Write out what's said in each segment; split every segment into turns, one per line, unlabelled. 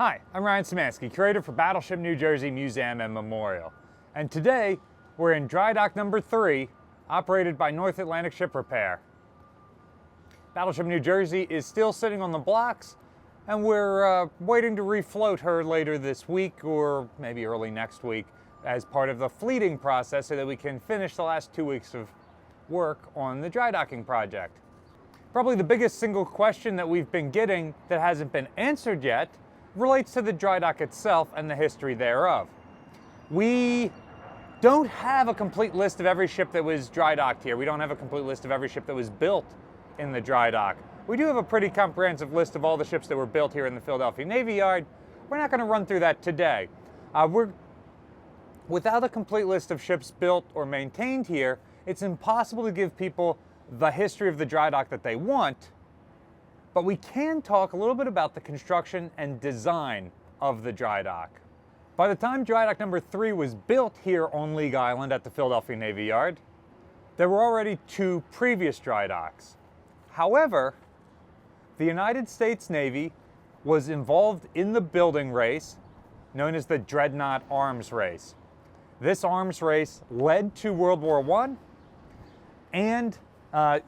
Hi, I'm Ryan Szymanski, curator for Battleship New Jersey Museum and Memorial. And today, we're in Drydock number 3, operated by North Atlantic Ship Repair. Battleship New Jersey is still sitting on the blocks, and we're waiting to refloat her later this week, or maybe early next week, as part of the fleeting process so that we can finish the last 2 weeks of work on the drydocking project. Probably the biggest single question that we've been getting that hasn't been answered yet relates to the drydock itself and the history thereof. We don't have a complete list of every ship that was drydocked here. We don't have a complete list of every ship that was built in the drydock. We do have a pretty comprehensive list of all the ships that were built here in the Philadelphia Navy Yard. We're not going to run through that today. Without a complete list of ships built or maintained here, it's impossible to give people the history of the drydock that they want, but we can talk a little bit about the construction and design of the drydock. By the time drydock number 3 was built here on League Island at the Philadelphia Navy Yard, there were already 2 previous drydocks. However, the United States Navy was involved in the building race known as the Dreadnought Arms Race. This arms race led to World War I and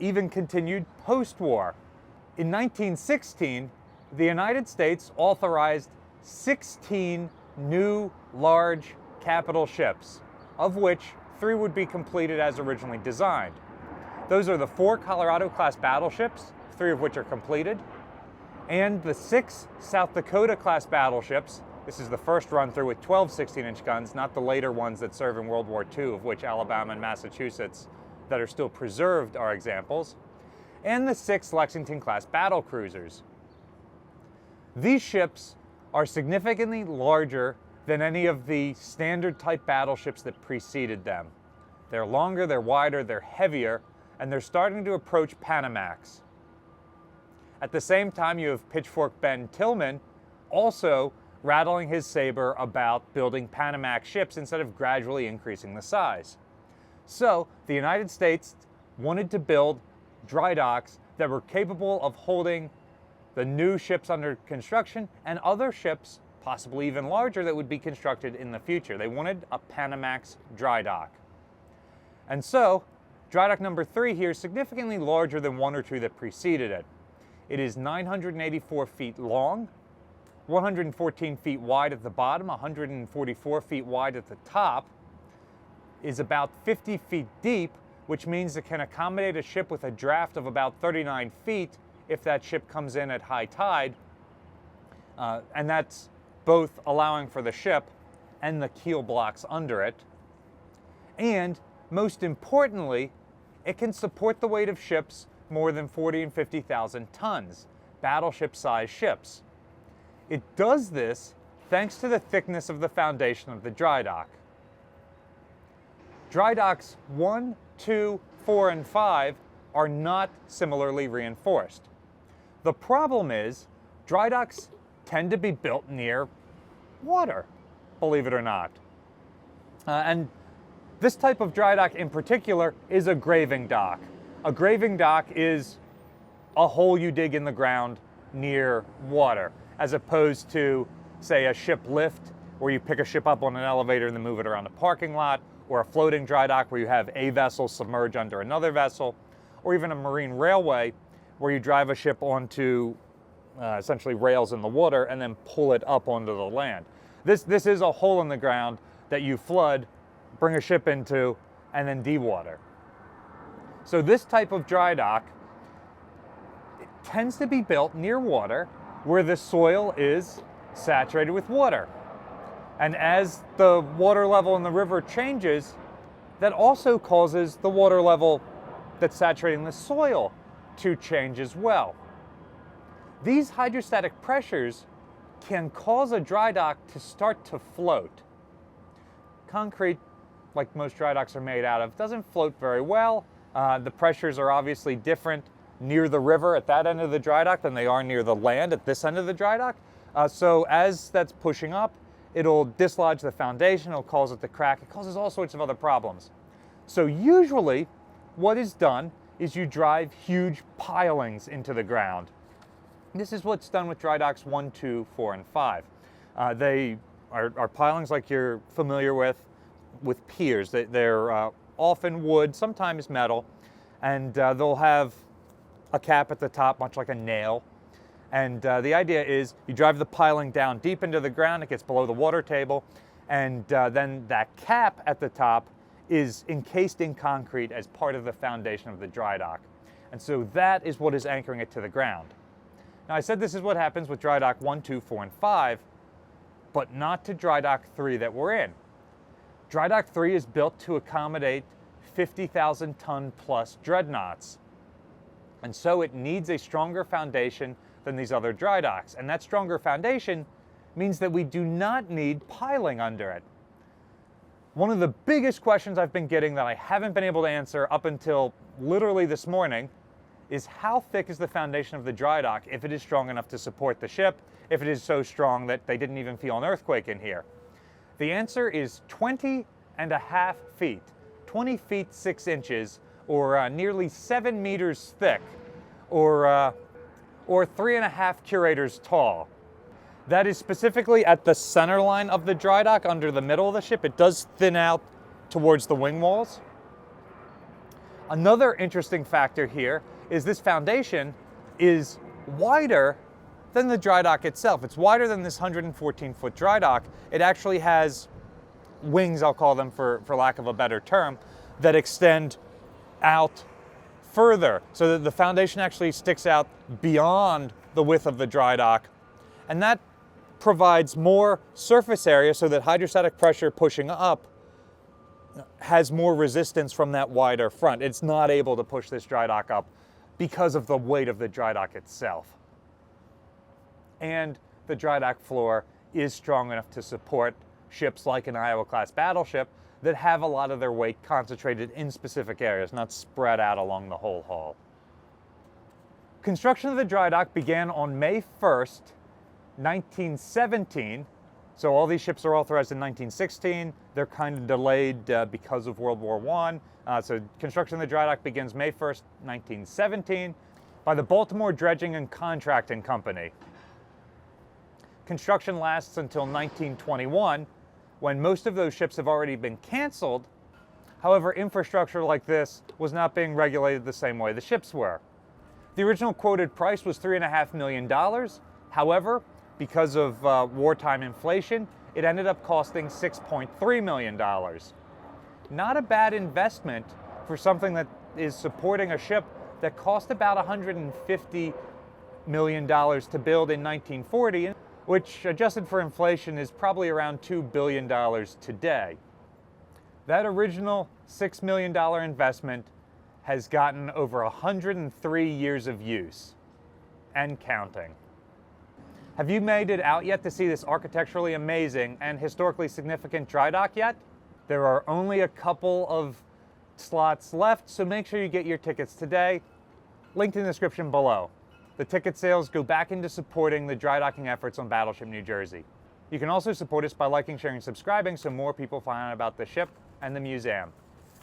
even continued post-war. In 1916, the United States authorized 16 new large capital ships, of which 3 would be completed as originally designed. Those are the 4 Colorado-class battleships, 3 of which are completed, and the 6 South Dakota-class battleships. This is the first run-through with 12 16-inch guns, not the later ones that serve in World War II, of which Alabama and Massachusetts that are still preserved are examples, and the 6 Lexington-class battle cruisers. These ships are significantly larger than any of the standard-type battleships that preceded them. They're longer, they're wider, they're heavier, and they're starting to approach Panamax. At the same time, you have Pitchfork Ben Tillman also rattling his saber about building Panamax ships instead of gradually increasing the size. So, the United States wanted to build drydocks that were capable of holding the new ships under construction and other ships, possibly even larger, that would be constructed in the future. They wanted a Panamax drydock. And so, drydock number 3 here is significantly larger than 1 or 2 that preceded it. It is 984 feet long, 114 feet wide at the bottom, 144 feet wide at the top, is about 50 feet deep, which means it can accommodate a ship with a draft of about 39 feet if that ship comes in at high tide, and that's both allowing for the ship and the keel blocks under it. And most importantly, it can support the weight of ships more than 40 and 50,000 tons, battleship-sized ships. It does this thanks to the thickness of the foundation of the drydock. Drydocks 1, 2, 4, and 5 are not similarly reinforced. The problem is, drydocks tend to be built near water, believe it or not. And this type of drydock in particular is a graving dock. A graving dock is a hole you dig in the ground near water, as opposed to, say, a ship lift, where you pick a ship up on an elevator and then move it around a parking lot, or a floating drydock where you have a vessel submerge under another vessel, or even a marine railway where you drive a ship onto essentially rails in the water and then pull it up onto the land. This is a hole in the ground that you flood, bring a ship into, and then dewater. So this type of drydock tends to be built near water where the soil is saturated with water. And as the water level in the river changes, that also causes the water level that's saturating the soil to change as well. These hydrostatic pressures can cause a drydock to start to float. Concrete, like most drydocks are made out of, doesn't float very well. The pressures are obviously different near the river at that end of the drydock than they are near the land at this end of the drydock. So as that's pushing up, it'll dislodge the foundation, it'll cause it to crack, it causes all sorts of other problems. So usually what is done is you drive huge pilings into the ground. This is what's done with drydocks 1, 2, 4, and 5. They are pilings like you're familiar with piers. They're often wood, sometimes metal, and they'll have a cap at the top, much like a nail. And the idea is you drive the piling down deep into the ground, it gets below the water table, and then that cap at the top is encased in concrete as part of the foundation of the dry dock. And so that is what is anchoring it to the ground. Now I said this is what happens with dry dock 1, 2, 4, and 5, but not to dry dock 3 that we're in. Dry dock 3 is built to accommodate 50,000 ton plus dreadnoughts. And so it needs a stronger foundation than these other dry docks. And that stronger foundation means that we do not need piling under it. One of the biggest questions I've been getting that I haven't been able to answer up until literally this morning is how thick is the foundation of the dry dock if it is strong enough to support the ship, if it is so strong that they didn't even feel an earthquake in here? The answer is 20.5 feet, 20 feet 6 inches, or nearly 7 meters thick, or 3.5 curators tall. That is specifically at the center line of the dry dock, under the middle of the ship. It does thin out towards the wing walls. Another interesting factor here is this foundation is wider than the dry dock itself. It's wider than this 114-foot dry dock. It actually has wings, I'll call them for lack of a better term, that extend out further, so that the foundation actually sticks out beyond the width of the dry dock. And that provides more surface area so that hydrostatic pressure pushing up has more resistance from that wider front. It's not able to push this dry dock up because of the weight of the dry dock itself. And the dry dock floor is strong enough to support ships like an Iowa-class battleship that have a lot of their weight concentrated in specific areas, not spread out along the whole hull. Construction of the dry dock began on May 1st, 1917. So all these ships are authorized in 1916. They're kind of delayed because of World War I. So construction of the dry dock begins May 1st, 1917 by the Baltimore Dredging and Contracting Company. Construction lasts until 1921, when most of those ships have already been canceled. However, infrastructure like this was not being regulated the same way the ships were. The original quoted price was $3.5 million. However, because of wartime inflation, it ended up costing $6.3 million. Not a bad investment for something that is supporting a ship that cost about $150 million to build in 1940, which adjusted for inflation is probably around $2 billion today. That original $6 million investment has gotten over 103 years of use, and counting. Have you made it out yet to see this architecturally amazing and historically significant dry dock yet? There are only a couple of slots left, so make sure you get your tickets today. Linked in the description below. The ticket sales go back into supporting the dry docking efforts on Battleship New Jersey. You can also support us by liking, sharing, and subscribing so more people find out about the ship and the museum.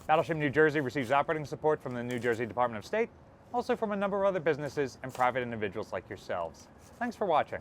Battleship New Jersey receives operating support from the New Jersey Department of State, also from a number of other businesses and private individuals like yourselves. Thanks for watching.